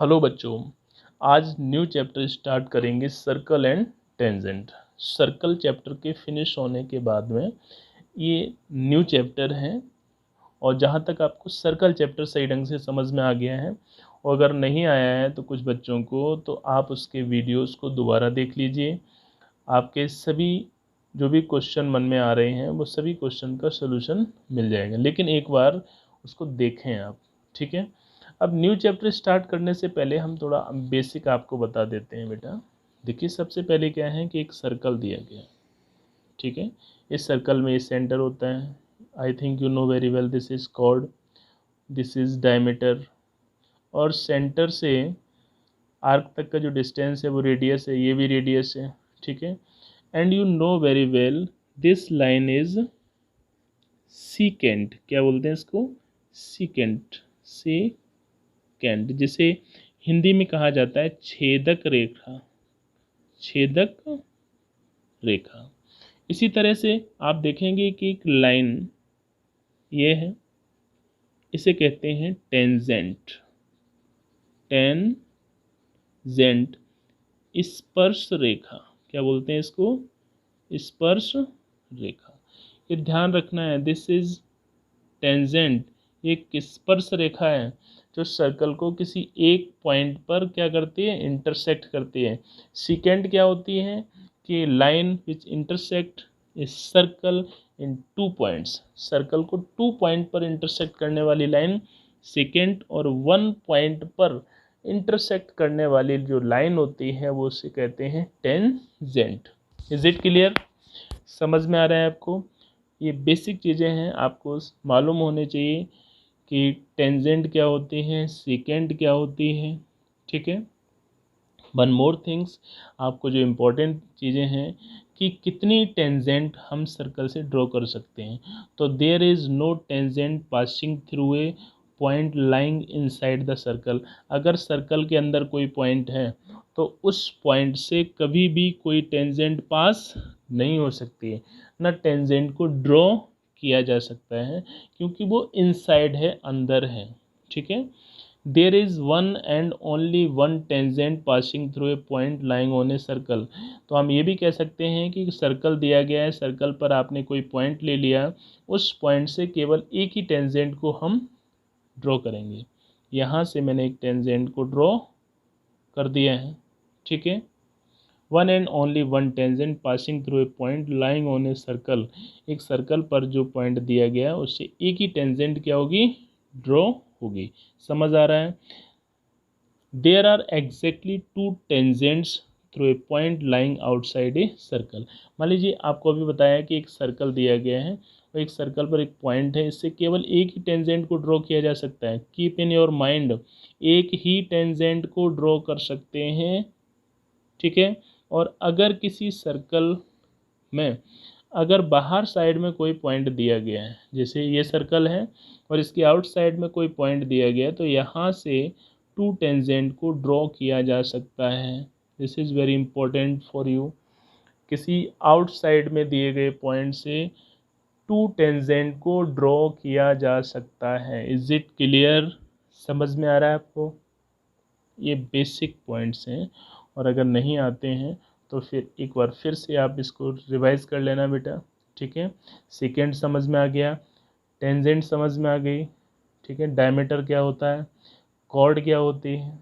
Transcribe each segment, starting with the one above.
Hello बच्चों, आज new chapter start करेंगे circle and tangent. Circle chapter के फिनिश होने के बाद में ये न्यू चैप्टर है। और जहाँ तक आपको सर्कल चैप्टर सही ढंग से समझ में आ गया है, और अगर नहीं आया है तो कुछ बच्चों को तो आप उसके वीडियोस को दोबारा देख लीजिए। आपके सभी जो भी क्वेश्चन मन में आ रहे हैं वो सभी क्वेश्चन का सलूशन मिल जाएगा, लेकिन एक बार उसको देखें आप। ठीक है। अब न्यू चैप्टर स्टार्ट करने से पहले हम थोड़ा बेसिक आपको बता देते हैं बेटा। देखिए, सबसे पहले क्या है कि एक सर्कल दिया गया है। ठीक है। इस सर्कल में ये सेंटर होता है। I think you know very well, this is chord, this is diameter, और सेंटर से आर्क तक का जो डिस्टेंस है वो रेडियस है, ये भी रेडियस है। ठीक है। And you know very well this line is secant. क्या बोलते हैं इसको? सीकेंट। सीकेंट, जिसे हिंदी में कहा जाता है छेदक रेखा। छेदक रेखा। इसी तरह से आप देखेंगे कि एक लाइन ये है, इसे कहते हैं टेंजेंट। टेंजेंट, स्पर्श रेखा। क्या बोलते हैं इसको? स्पर्श रेखा। ये ध्यान रखना है, दिस इज टेंजेंट, एक स्पर्श रेखा है जो सर्कल को किसी एक पॉइंट पर क्या करती है? इंटरसेक्ट करती है। सीकेंट क्या होती है कि line which intersect a circle in 2 points. Circle को 2 पॉइंट पर इंटरसेक्ट करने वाली लाइन सीकेंट, और 1 पॉइंट पर इंटरसेक्ट करने वाली जो लाइन होती है वो उसे कहते हैं टेंजेंट। Is it clear? समझ में आ रहा है आपको? ये बेसिक चीज़ें हैं, आपको मालूम होने चाहिए कि टेंजेंट क्या होती है, सीकेंट क्या होती है। ठीक है। वन मोर थिंग्स, आपको जो इम्पोर्टेंट चीज़ें हैं कि कितनी टेंजेंट हम सर्कल से ड्रॉ कर सकते हैं। तो there is no tangent passing through a point lying inside the circle. अगर सर्कल के अंदर कोई पॉइंट है तो उस पॉइंट से कभी भी कोई टेंजेंट पास नहीं हो सकती है, ना टेंजेंट को ड्रॉ किया जा सकता है, क्योंकि वो इनसाइड है, अंदर है। ठीक है। There is one and only one tangent passing through a point lying on a circle. तो हम ये भी कह सकते हैं कि सर्कल दिया गया है, सर्कल पर आपने कोई पॉइंट ले लिया, उस पॉइंट से केवल एक ही टेंजेंट को हम ड्रॉ करेंगे। यहाँ से मैंने एक टेंजेंट को ड्रॉ कर दिया है। ठीक है। One and only one tangent passing through a point lying on a circle. एक सर्कल पर जो पॉइंट दिया गया उससे एक ही टेंजेंट क्या होगी? ड्रॉ होगी। समझ आ रहा है? There are exactly 2 tangents through a point lying outside a circle. मान लीजिए आपको अभी बताया कि एक सर्कल दिया गया है और एक सर्कल पर एक पॉइंट है, इससे केवल एक ही टेंजेंट को ड्रॉ किया जा सकता है। कीप इन योर माइंड, एक ही टेंजेंट को ड्रॉ कर सकते हैं। ठीक है। और अगर किसी सर्कल में अगर बाहर साइड में कोई पॉइंट दिया गया है, जैसे ये सर्कल है और इसकी आउट साइड में कोई पॉइंट दिया गया है, तो यहाँ से 2 टेंजेंट को ड्रॉ किया जा सकता है। This is very important for you. किसी आउटसाइड में दिए गए पॉइंट से 2 टेंजेंट को ड्रॉ किया जा सकता है। Is it clear? समझ में आ रहा है आपको? ये बेसिक पॉइंट्स हैं, और अगर नहीं आते हैं तो फिर एक बार फिर से आप इसको रिवाइज कर लेना बेटा। ठीक है। सेकेंड समझ में आ गया, टेंजेंट समझ में आ गई। ठीक है। डायमीटर क्या होता है, कॉर्ड क्या होती है।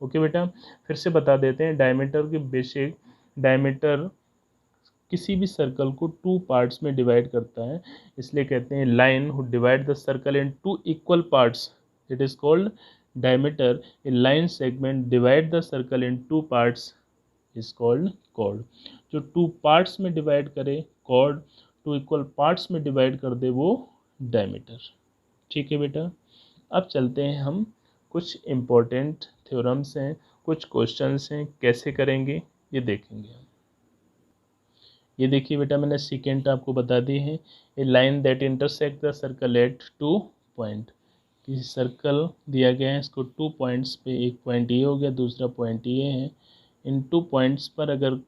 ओके बेटा, फिर से बता देते हैं डायमीटर के बेसिक। डायमीटर किसी भी सर्कल को 2 पार्ट्स में डिवाइड करता है, इसलिए कहते हैं line who divide the circle in 2 equal parts, it is called diameter. A line segment divide the circle in 2 parts is called chord. जो 2 parts में डिवाइड करे chord, 2 इक्वल पार्ट्स में डिवाइड कर दे वो डायमीटर। ठीक है बेटा। अब चलते हैं हम, कुछ इम्पोर्टेंट थ्योरम्स हैं, कुछ क्वेश्चंस हैं, कैसे करेंगे ये देखेंगे हम। ये देखिए बेटा, मैंने सेकेंड आपको बता दी है। A line that intersect the circle at 2 point. किसी सर्कल दिया गया है, इसको 2 पॉइंट्स पे, एक पॉइंट ये हो गया, दूसरा पॉइंट ये है, इन 2 पॉइंट्स पर अगर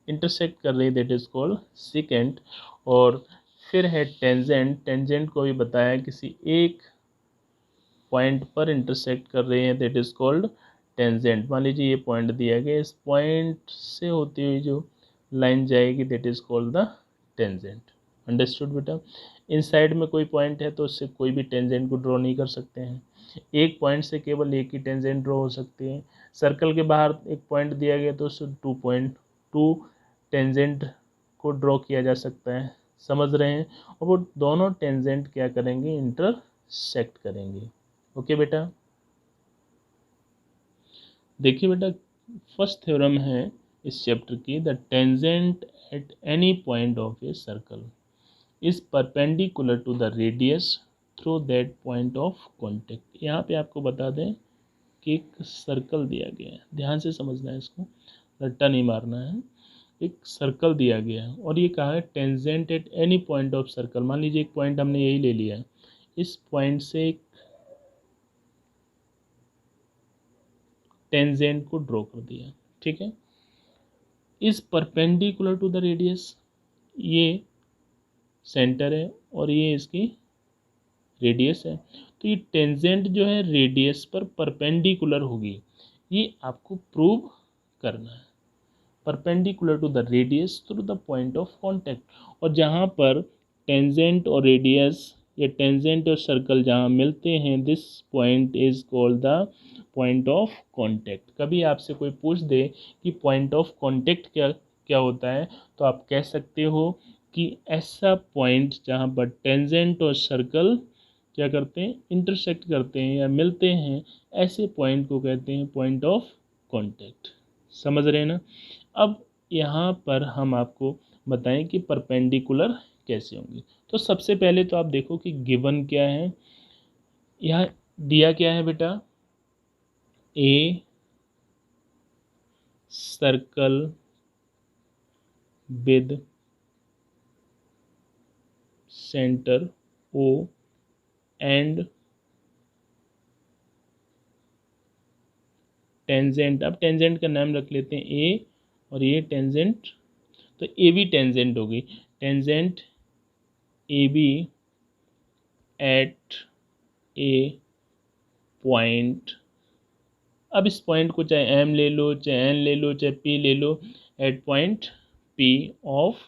इंटरसेक्ट कर रही है दैट इज कॉल्ड सेकेंड। और फिर है टेंजेंट। टेंजेंट को भी बताया किसी एक पॉइंट पर इंटरसेक्ट कर रहे हैं, दैट इज कॉल्ड टेंजेंट। मान लीजिए ये पॉइंट दिया गया, इस पॉइंट से होती हुई जो लाइन जाएगी that is called the tangent. Understood बेटा? इन साइड में कोई पॉइंट है तो उससे कोई भी टेंजेंट को ड्रॉ नहीं कर सकते हैं, एक पॉइंट से केवल एक ही टेंजेंट ड्रॉ हो सकती है। सर्कल के बाहर एक पॉइंट दिया गया तो उससे 2.2 टेंजेंट को ड्रॉ किया जा सकता है, समझ रहे हैं? और वो दोनों टेंजेंट क्या करेंगे, इंटरसेक्ट करेंगे। ओके बेटा? देखिए बेटा, फर्स्ट थ्योरम है इस चैप्टर की, the tangent at any point of a circle is perpendicular to the radius through that point of contact. यहाँ पे आपको बता दें कि एक सर्कल दिया गया है, ध्यान से समझना है, इसको रट्टा नहीं मारना है। एक सर्कल दिया गया है और ये कहा है tangent at any point of circle. मान लीजिए एक पॉइंट हमने यही ले लिया है, इस पॉइंट से एक टेंजेंट को ड्रॉ कर दिया, ठीक है? Is perpendicular to the radius, ये सेंटर है और ये इसकी रेडियस है, तो ये टेंजेंट जो है रेडियस पर परपेंडिकुलर होगी, ये आपको प्रूव करना है। Perpendicular to the radius through the point of contact, और जहाँ पर टेंजेंट और रेडियस या टेंजेंट और सर्कल जहाँ मिलते हैं, this point is called the point of contact. कभी आपसे कोई पूछ दे कि पॉइंट ऑफ कांटेक्ट क्या क्या होता है, तो आप कह सकते हो कि ऐसा पॉइंट जहाँ पर टेंजेंट और सर्कल क्या करते हैं, इंटरसेक्ट करते हैं या मिलते हैं, ऐसे पॉइंट को कहते हैं पॉइंट ऑफ कांटेक्ट। समझ रहे हैं ना? अब यहाँ पर हम आपको बताएं कि परपेंडिकुलर कैसे होंगे। तो सबसे पहले तो आप देखो कि गिवन क्या है, यहाँ दिया क्या है बेटा, a circle with centre O and tangent. अब टेंजेंट का नाम रख लेते हैं ए, और ये टेंजेंट, तो ए बी टेंजेंट होगी, tangent A B at a point. अब इस पॉइंट को चाहे एम ले लो, चाहे एन ले लो, चाहे पी ले लो, at point P of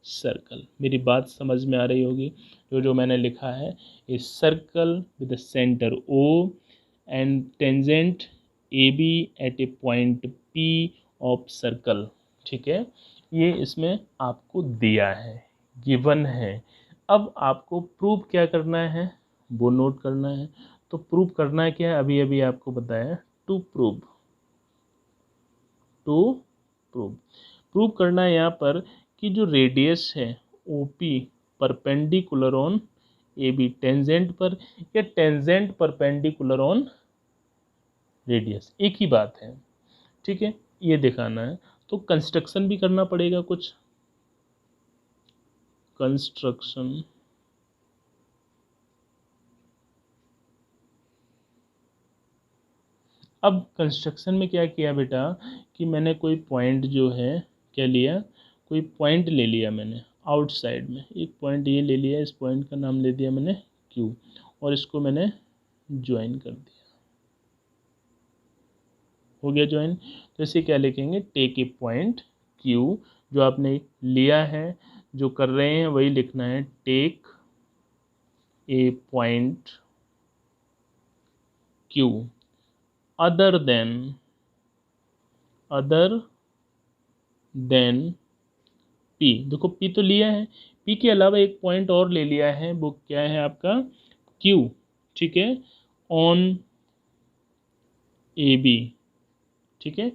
circle. मेरी बात समझ में आ रही होगी? जो मैंने लिखा है, a circle with centre O and tangent A B at a point P of circle, ठीक है? ये इसमें आपको दिया है, गिवन है। अब आपको प्रूव क्या करना है, वो नोट करना है। तो प्रूव करना है क्या है, अभी अभी आपको बताया, टू प्रूव। प्रूव करना है यहाँ पर कि जो रेडियस है O P perpendicular on A B, tangent पर, या टेंजेंट परपेंडिकुलर ऑन रेडियस, एक ही बात है, ठीक है? ये दिखाना है। तो कंस्ट्रक्शन भी करना पड़ेगा कुछ, कंस्ट्रक्शन। अब कंस्ट्रक्शन में क्या किया बेटा कि मैंने कोई पॉइंट जो है क्या लिया, कोई पॉइंट ले लिया मैंने आउटसाइड में, एक पॉइंट ये ले लिया, इस पॉइंट का नाम ले दिया मैंने क्यू, और इसको मैंने ज्वाइन कर दिया, हो गया ज्वाइन। तो इसे क्या लिखेंगे, टेक ए पॉइंट क्यू, जो आपने लिया है, जो कर रहे हैं वही लिखना है, take a point Q other than P. देखो पी तो लिया है, पी के अलावा एक पॉइंट और ले लिया है, वो क्या है आपका क्यू, ठीक है, ऑन ए बी, ठीक है,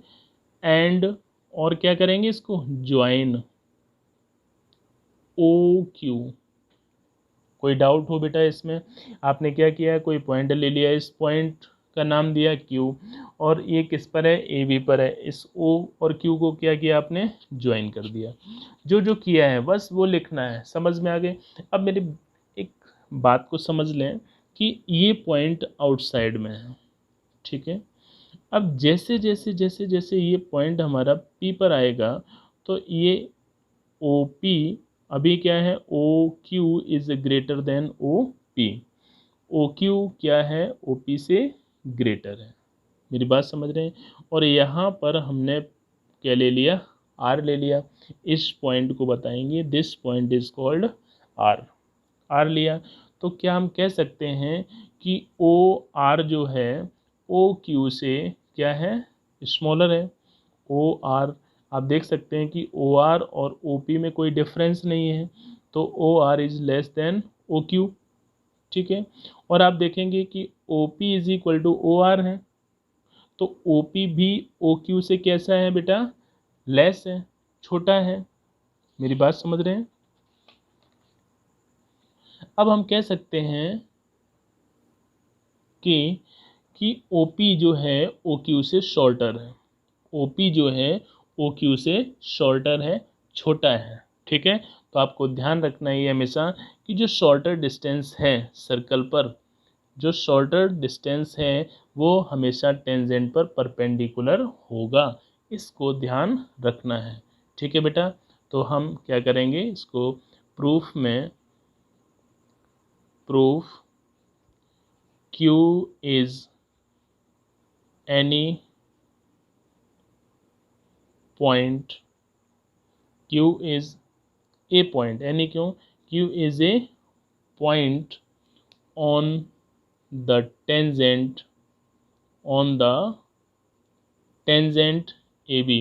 एंड और क्या करेंगे, इसको ज्वाइन ओ क्यू। कोई डाउट हो बेटा इसमें? आपने क्या किया है, कोई पॉइंट ले लिया, इस पॉइंट का नाम दिया क्यू, और ये किस पर है, ए बी पर है, इस ओ और क्यू को क्या किया आपने, ज्वाइन कर दिया। जो किया है बस वो लिखना है, समझ में आ गए? अब मेरी एक बात को समझ लें कि ये पॉइंट आउटसाइड में है, ठीक है? अब जैसे जैसे जैसे जैसे ये पॉइंट हमारा पी पर आएगा, तो ये ओ पी अभी क्या है, O Q is greater than O P, O Q क्या है, ओ पी से ग्रेटर है। मेरी बात समझ रहे हैं। और यहाँ पर हमने क्या ले लिया, आर ले लिया। इस पॉइंट को बताएंगे this point is called R, R लिया। तो क्या हम कह सकते हैं कि ओ आर जो है ओ क्यू से क्या है, स्मॉलर है। ओ आर, आप देख सकते हैं कि ओ आर और ओ पी में कोई डिफरेंस नहीं है, तो O R is less than O Q. ठीक है। और आप देखेंगे कि O P is equal to O R है, तो ओ पी भी ओ क्यू से कैसा है बेटा, लेस है, छोटा है। मेरी बात समझ रहे हैं। अब हम कह सकते हैं कि ओ पी जो है ओ क्यू से शॉर्टर है, ओ पी जो है ओ क्यू से शॉर्टर है, छोटा है। ठीक है। तो आपको ध्यान रखना है हमेशा कि जो शॉर्टर डिस्टेंस है सर्कल पर, जो शॉर्टर डिस्टेंस है वो हमेशा टेंजेंट पर परपेंडिकुलर होगा, इसको ध्यान रखना है। ठीक है बेटा। तो हम क्या करेंगे इसको प्रूफ में, proof Q is any point, Q is a point, any क्यों, Q is a point on the tangent, on the tangent AB।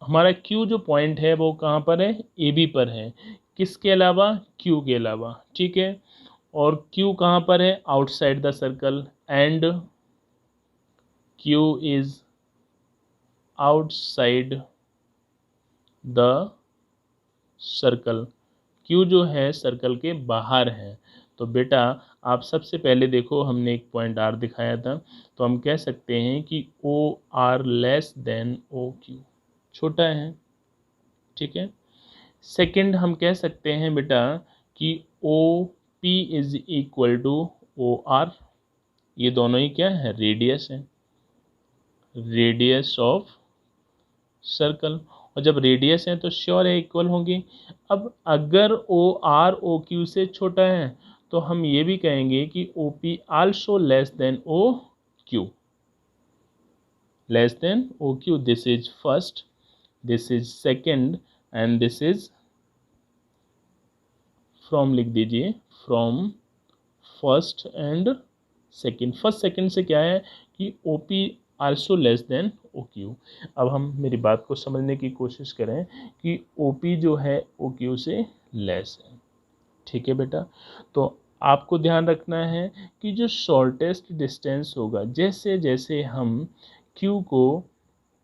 हमारा Q जो पॉइंट है वो कहाँ पर है, AB पर है, किसके अलावा, Q के अलावा। ठीक है। और Q कहाँ पर है, outside the circle, and Q is outside the circle, Q जो है सर्कल के बाहर है। तो बेटा आप सबसे पहले देखो, हमने एक पॉइंट R दिखाया था, तो हम कह सकते हैं कि O R less than O Q, छोटा है। ठीक है। सेकंड हम कह सकते हैं बेटा कि O P is equal to O R, ये दोनों ही क्या है, रेडियस है, रेडियस ऑफ सर्कल। और जब रेडियस है तो श्योर है इक्वल होंगी। अब अगर ओ आर ओ क्यू से छोटा है तो हम ये भी कहेंगे कि O P also less than O Q, less than O Q. This is first, this is second, and this is from, लिख दीजिए from first and second. First second से क्या है कि O P also less than O Q. अब हम मेरी बात को समझने की कोशिश करें कि ओ पी जो है ओ क्यू से लेस है। ठीक है बेटा। तो आपको ध्यान रखना है कि जो शॉर्टेस्ट डिस्टेंस होगा, जैसे जैसे हम क्यू को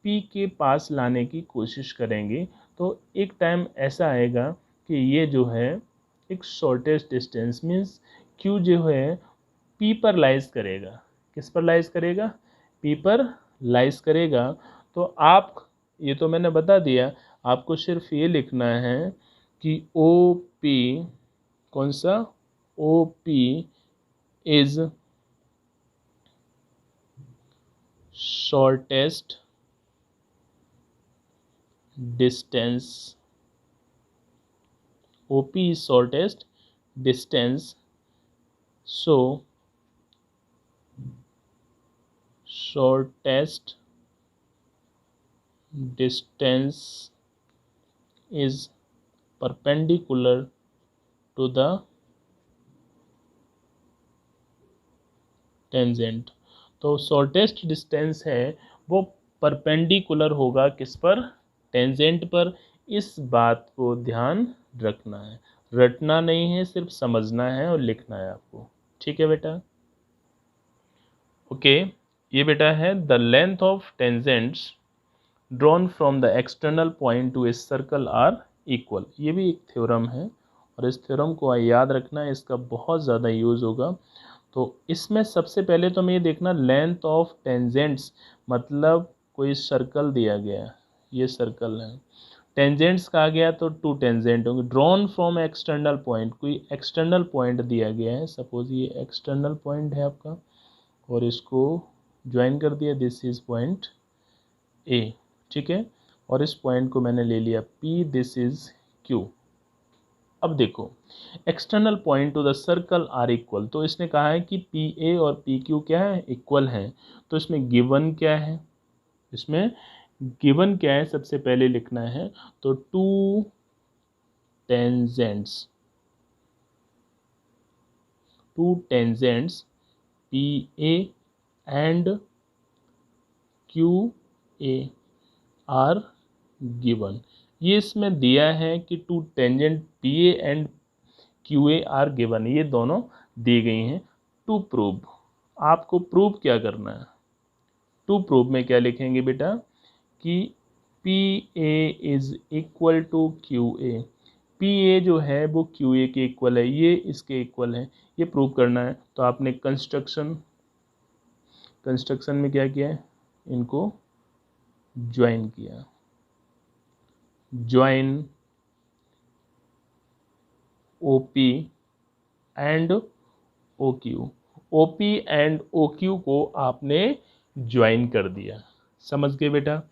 पी के पास लाने की कोशिश करेंगे तो एक टाइम ऐसा आएगा कि ये जो है एक शॉर्टेस्ट डिस्टेंस मीन्स क्यू जो है पी पर लाइज करेगा। किस पर लाइज करेगा, पी पर लाइज करेगा। तो आप, ये तो मैंने बता दिया, आपको सिर्फ ये लिखना है कि ओ पी, कौन सा, O P is shortest distance, OP is shortest distance, so shortest distance is perpendicular to the tangent। तो शॉर्टेस्ट डिस्टेंस है वो परपेंडिकुलर होगा किस पर, टेंजेंट पर। इस बात को ध्यान रखना है, रटना नहीं है, सिर्फ समझना है और लिखना है आपको। ठीक है बेटा। ओके। ये बेटा है the length of tangents drawn from the external point to a circle are equal. ये भी एक थ्योरम है और इस थ्योरम को याद रखना है, इसका बहुत ज़्यादा यूज़ होगा। तो इसमें सबसे पहले तो हमें ये देखना लेंथ ऑफ टेंजेंट्स, मतलब कोई सर्कल दिया गया, ये सर्कल है, टेंजेंट्स कहा गया तो टू टेंजेंट होंगे। ड्रॉन फ्रॉम एक्सटर्नल पॉइंट, कोई एक्सटर्नल पॉइंट दिया गया है, सपोज ये एक्सटर्नल पॉइंट है आपका और इसको ज्वाइन कर दिया, दिस इज पॉइंट ए। ठीक है। और इस पॉइंट को मैंने ले लिया P, दिस इज Q। अब देखो, external point to the circle are equal, तो इसने कहा है कि पी ए और पी क्यू क्या है, इक्वल हैं। तो इसमें गिवन क्या है, इसमें गिवन क्या है सबसे पहले लिखना है, तो two tangents P A and Q A are given. ये इसमें दिया है कि two tangent P A and Q A are given, ये दोनों दी गई हैं। टू प्रूव, आपको प्रूव क्या करना है, टू प्रूव में क्या लिखेंगे बेटा कि P A is equal to Q A, P A जो है वो क्यू ए के इक्वल है, ये इसके इक्वल है, ये प्रूव करना है। तो आपने कंस्ट्रक्शन में क्या किया है, इनको ज्वाइन किया, join O P and O Q, O P and O Q को आपने ज्वाइन कर दिया। समझ गए बेटा।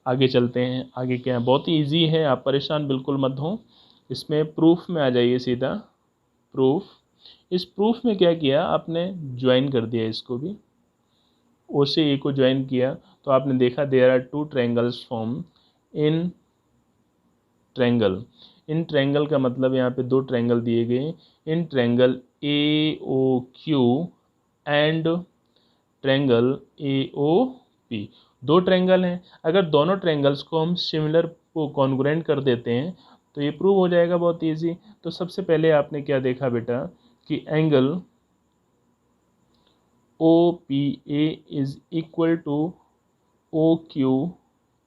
आगे चलते हैं, आगे क्या है, बहुत ही ईजी है, आप परेशान बिल्कुल मत हो। इसमें प्रूफ में आ जाइए सीधा, प्रूफ। इस प्रूफ में क्या किया आपने, ज्वाइन कर दिया इसको भी, ओ से ए को ज्वाइन किया। तो आपने देखा there are two triangles form in triangle, in triangle का मतलब यहाँ पे दो ट्रायंगल दिए गए, in triangle A O Q and triangle A O P, दो ट्रायंगल हैं। अगर दोनों ट्रायंगल्स को हम सिमिलर को कॉन्ग्रुएंट कर देते हैं तो ये प्रूव हो जाएगा, बहुत ईजी। तो सबसे पहले आपने क्या देखा बेटा कि angle O P A is equal to O Q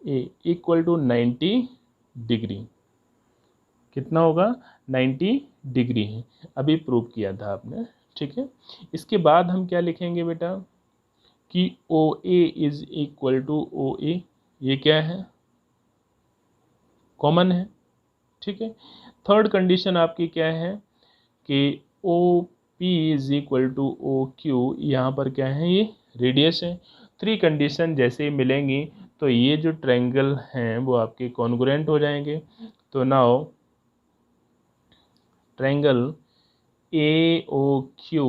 A equal to 90 degree, कितना होगा, 90 डिग्री है, अभी प्रूव किया था आपने, ठीक है। इसके बाद हम क्या लिखेंगे बेटा कि O A is equal to ओ ए, ये क्या है, कॉमन है, ठीक है। थर्ड कंडीशन आपकी क्या है कि O P is equal to O Q, यहाँ पर क्या है, ये रेडियस है। थ्री कंडीशन जैसे ही मिलेंगी तो ये जो ट्रायंगल हैं वो आपके कॉन्ग्रुएंट हो जाएंगे। तो now triangle A O Q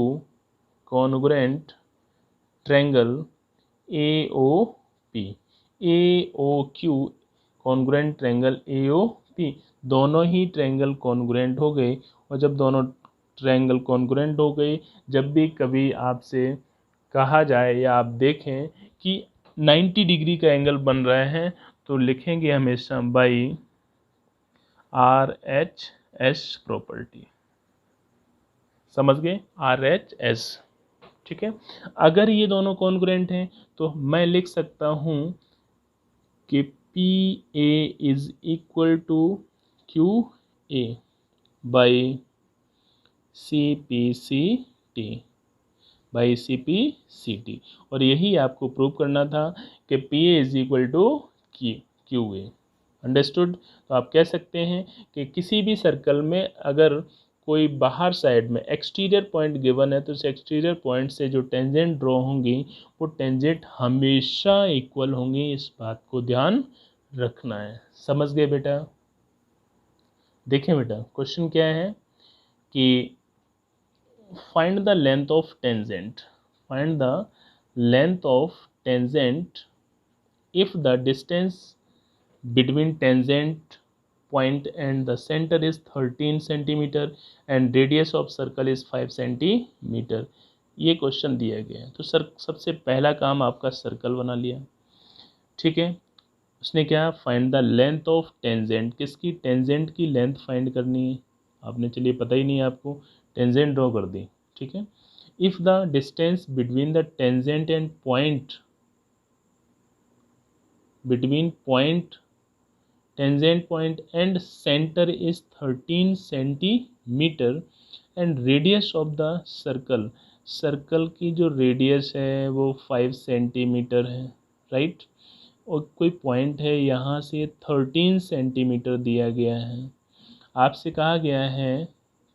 congruent triangle A O P, A O Q congruent triangle A O P, दोनों ही ट्रायंगल कॉन्ग्रुएंट हो गए। और जब दोनों ट्रायंगल कॉन्ग्रुएंट हो गए, जब भी कभी आपसे कहा जाए या आप देखें कि 90 डिग्री का एंगल बन रहे हैं तो लिखेंगे हमेशा by R H S property, समझ गए, आर एच एस, ठीक है। अगर ये दोनों कॉन्ग्रुएंट हैं तो मैं लिख सकता हूँ कि P A is equal to Q A by C P C T, by C P C T. और यही आपको प्रूव करना था कि P A is equal to Q A, understood. तो आप कह सकते हैं कि किसी भी सर्कल में अगर कोई बाहर साइड में एक्सटीरियर पॉइंट गिवन है तो उस एक्सटीरियर पॉइंट से जो टेंजेंट ड्रॉ होंगी वो टेंजेंट हमेशा इक्वल होंगी, इस बात को ध्यान रखना है। समझ गए बेटा। देखें बेटा क्वेश्चन क्या है कि find the length of tangent, find the length of tangent if the distance between tangent point and the center is 13 centimeter and radius of circle is 5 centimeter। ये क्वेश्चन दिया गया है। तो सर सबसे पहला काम आपका सर्कल बना लिया, ठीक है। उसने क्या, find the length of tangent, किसकी, टेंजेंट की लेंथ फाइंड करनी है आपने, चलिए पता ही नहीं है आपको, टेंजेंट ड्रॉ कर दी, ठीक है। If the distance between the tangent and point, between point tangent point and center is 13 centimeter and radius of the circle, circle की जो रेडियस है वो 5 सेंटीमीटर है, राइट। और कोई पॉइंट है यहाँ से 13 सेंटीमीटर दिया गया है। आपसे कहा गया है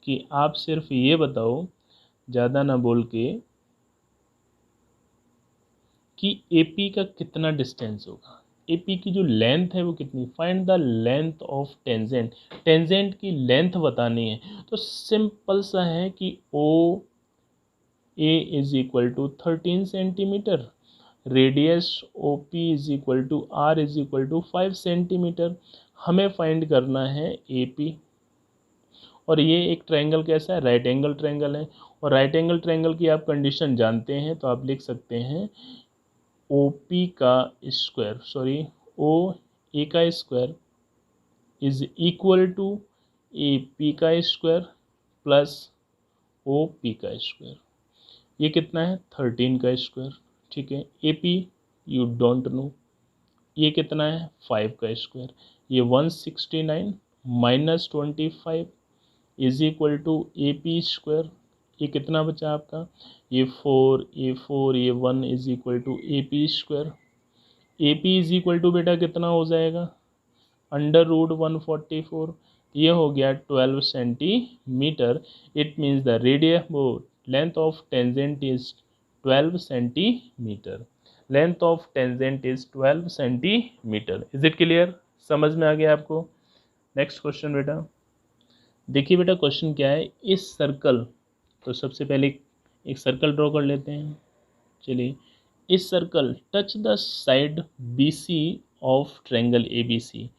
कि आप सिर्फ ये बताओ, ज़्यादा ना बोल के, कि AP का कितना डिस्टेंस होगा। ए पी की जो लेंथ है वो कितनी, find the length of tangent, tangent की लेंथ बतानी है। तो सिंपल सा है कि O A is equal to 13 centimetre, radius O P is equal to R is equal to 5 centimetre. हमें फाइंड करना है ए पी, और ये एक ट्रायंगल कैसा है, राइट एंगल ट्रायंगल है, और राइट एंगल ट्रायंगल की आप कंडीशन जानते हैं, तो आप लिख सकते हैं ओ पी का स्क्वायर, सॉरी ओ ए का square is equal to A P का स्क्वायर प्लस ओ पी का स्क्वायर। ये कितना है, 13 का स्क्वायर, ठीक है। A P you don't know, ये कितना है, 5 का स्क्वायर, ये 169 minus 25 is equal to A P square, ये कितना बचा आपका, ये 4, ये 4, ये 1 is equal to A P square. A P is equal to बेटा कितना हो जाएगा, अंडर रूट 144, ये हो गया 12 centimetre. It means the radius वो length of tangent is 12 centimetre, length of tangent is 12 centimetre. Is it clear, समझ में आ गया आपको। नेक्स्ट क्वेश्चन बेटा, देखिए बेटा क्वेश्चन क्या है, इस सर्कल, तो सबसे पहले एक सर्कल ड्रॉ कर लेते हैं। चलिए, इस circle touch the side B C of triangle A B C.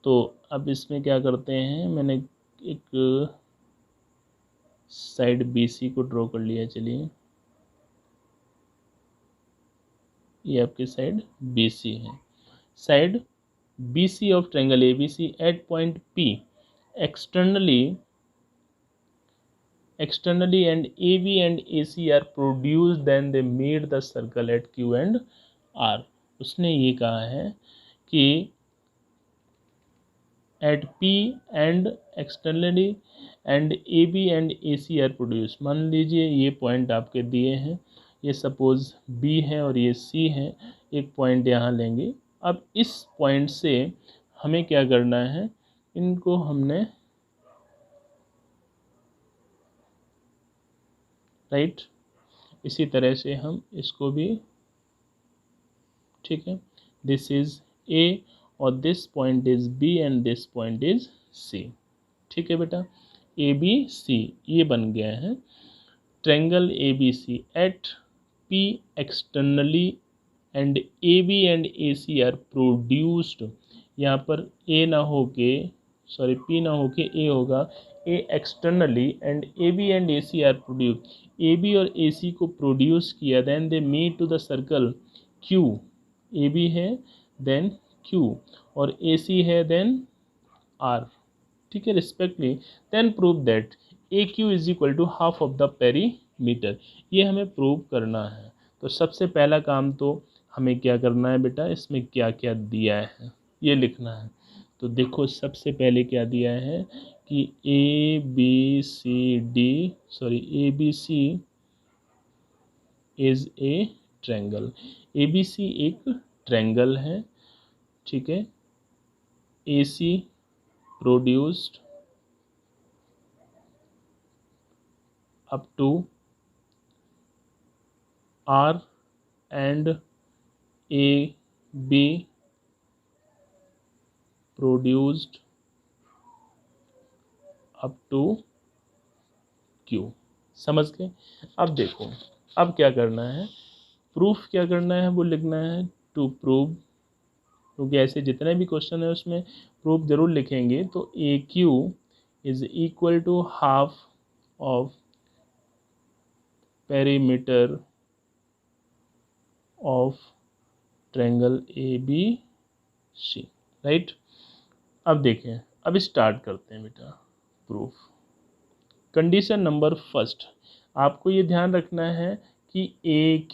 तो अब इसमें क्या करते हैं, मैंने एक साइड बी सी को ड्रॉ कर लिया। चलिए, ये आपकी साइड बी सी है, side B C of triangle A B C at point P externally and AB and AC are produced, then they meet the circle at Q and R। उसने ये कहा है कि at P and externally and AB and AC are produced। मान लीजिए ये point आपके दिए हैं, ये सपोज B है और ये C है, एक पॉइंट यहाँ लेंगे। अब इस पॉइंट से हमें क्या करना है, इनको हमने राइट इसी तरह से हम इसको भी, ठीक है, दिस इज ए और this point is B and this point is C, ठीक है बेटा। ए बी सी ये बन गया है triangle A B C at P externally and A B and A C are produced. यहाँ पर ए ना हो के, सॉरी पी ना हो के ए होगा, A externally and A B and A C are produce, A B और ए सी को प्रोड्यूस किया, then they meet to the circle Q, A B है देन क्यू और ए सी है देन आर, ठीक है, respectively. Then prove that A Q is equal to half of the perimeter. ये हमें prove करना है। तो सबसे पहला काम तो हमें क्या करना है बेटा, इसमें क्या क्या दिया है ये लिखना है। तो देखो सबसे पहले क्या दिया है कि A B C D, sorry A B C is a triangle, A B C एक ट्रायंगल है, ठीक है। A C produced up to R and A B produced up to Q। समझ गए। अब देखो अब क्या करना है, प्रूफ क्या करना है वो लिखना है टू प्रूव, क्योंकि ऐसे जितने भी क्वेश्चन है उसमें प्रूफ जरूर लिखेंगे। तो A Q is equal to half of perimeter of triangle A B C, right. अब देखें, अब स्टार्ट करते हैं बेटा प्रूफ। कंडीशन नंबर फर्स्ट, आपको ये ध्यान रखना है कि A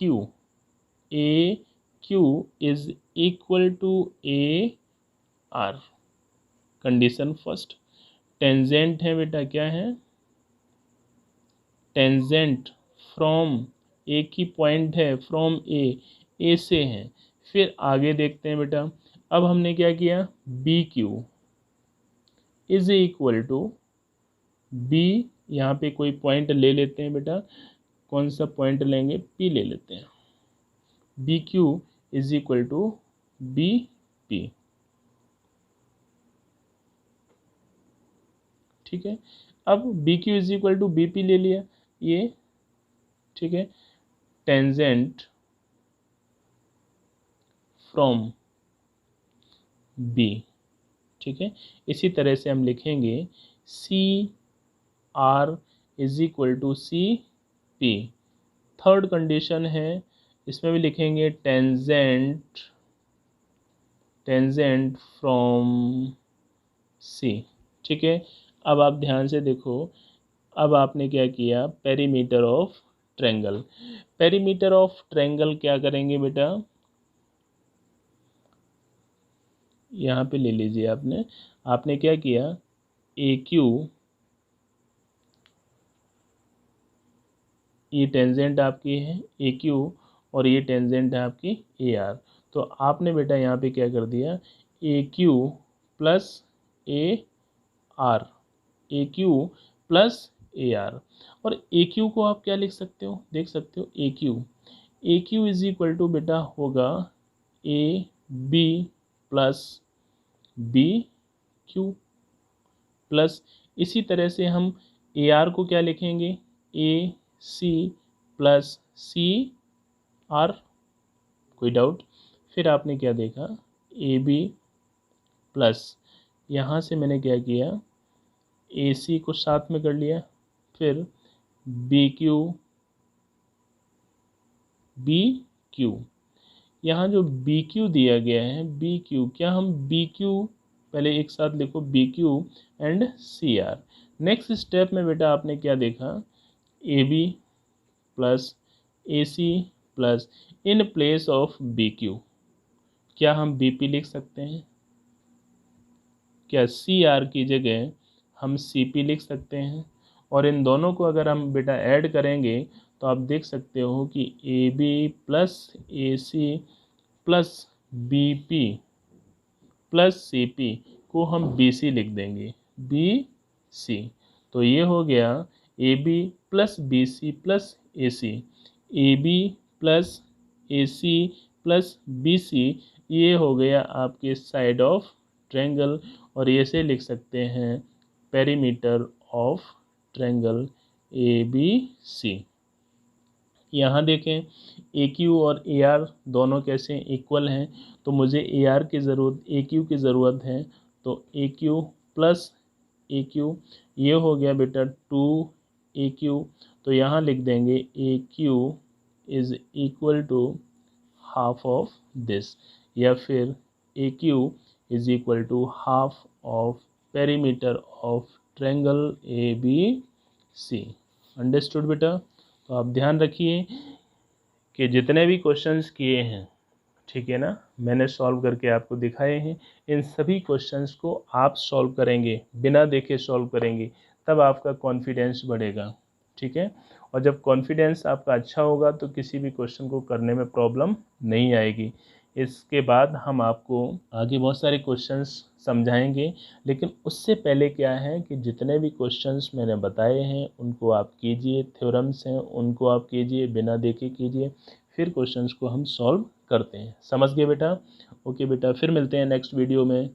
Q is equal to A R. Condition first, tangent है बेटा, क्या है, टेंजेंट फ्रॉम, एक ही पॉइंट है, फ्रॉम ए से है। फिर आगे देखते हैं बेटा, अब हमने क्या किया, B Q is equal to B, यहाँ पे कोई पॉइंट ले लेते हैं बेटा, कौन सा पॉइंट लेंगे, पी ले लेते हैं। B Q is equal to B P. ठीक है, अब B Q is equal to B P ले लिया ये, ठीक है, टेंजेंट फ्रॉम बी। ठीक है, इसी तरह से हम लिखेंगे C R is equal to C P. Third condition है, इसमें भी लिखेंगे टेंजेंट फ्रॉम सी। ठीक है, अब आप ध्यान से देखो, अब आपने क्या किया, perimeter of triangle. Perimeter of triangle क्या करेंगे बेटा, यहाँ पे ले लीजिए आपने क्या किया, ए क्यू, ये टेंजेंट आपकी है ए क्यू और ये टेंजेंट है आपकी ए आर। तो आपने बेटा यहाँ पे क्या कर दिया, A Q plus A R, A Q plus A R. और ए क्यू को आप क्या लिख सकते हो, देख सकते हो, A Q is equal to बेटा होगा A B plus B Q plus, इसी तरह से हम ए आर को क्या लिखेंगे, A C plus C R. कोई डाउट? फिर आपने क्या देखा, ए बी प्लस, यहाँ से मैंने क्या किया, ए सी को साथ में कर लिया, फिर बी क्यू, यहाँ जो बी क्यू दिया गया है, बी क्यू, क्या हम बी क्यू पहले एक साथ लिखो, B Q and C R. Next step में बेटा आपने क्या देखा, A B plus A C plus, in place of B Q क्या हम बी पी लिख सकते हैं, क्या सी आर की जगह हम सी पी लिख सकते हैं। और इन दोनों को अगर हम बेटा ऐड करेंगे तो आप देख सकते हो कि A B plus A C plus B P plus C P को हम बी सी लिख देंगे, बी सी। तो ये हो गया A B plus B C plus A C, A B plus A C plus B C, ये हो गया आपके साइड ऑफ ट्रायंगल। और ये से लिख सकते हैं perimeter of triangle A B C. यहाँ देखें ए क्यू और ए आर दोनों कैसे इक्वल हैं, तो मुझे ए आर की ज़रूरत, ए क्यू की ज़रूरत है, तो A Q plus A Q, ये हो गया बेटा 2 AQ। तो यहाँ लिख देंगे A Q is equal to half of this, या फिर A Q is equal to half of perimeter of triangle A B C. Understood बेटा? तो आप ध्यान रखिए कि जितने भी क्वेश्चंस किए हैं, ठीक है ना, मैंने सॉल्व करके आपको दिखाए हैं, इन सभी क्वेश्चंस को आप सॉल्व करेंगे, बिना देखे सॉल्व करेंगे, तब आपका कॉन्फिडेंस बढ़ेगा। ठीक है, और जब कॉन्फिडेंस आपका अच्छा होगा तो किसी भी क्वेश्चन को करने में प्रॉब्लम नहीं आएगी। इसके बाद हम आपको आगे बहुत सारे क्वेश्चंस समझाएंगे, लेकिन उससे पहले क्या है कि जितने भी क्वेश्चंस मैंने बताए हैं उनको आप कीजिए, थ्योरम्स हैं उनको आप कीजिए, बिना देखे कीजिए, फिर क्वेश्चंस को हम सॉल्व करते हैं। समझ गए बेटा? ओके बेटा, फिर मिलते हैं नेक्स्ट वीडियो में।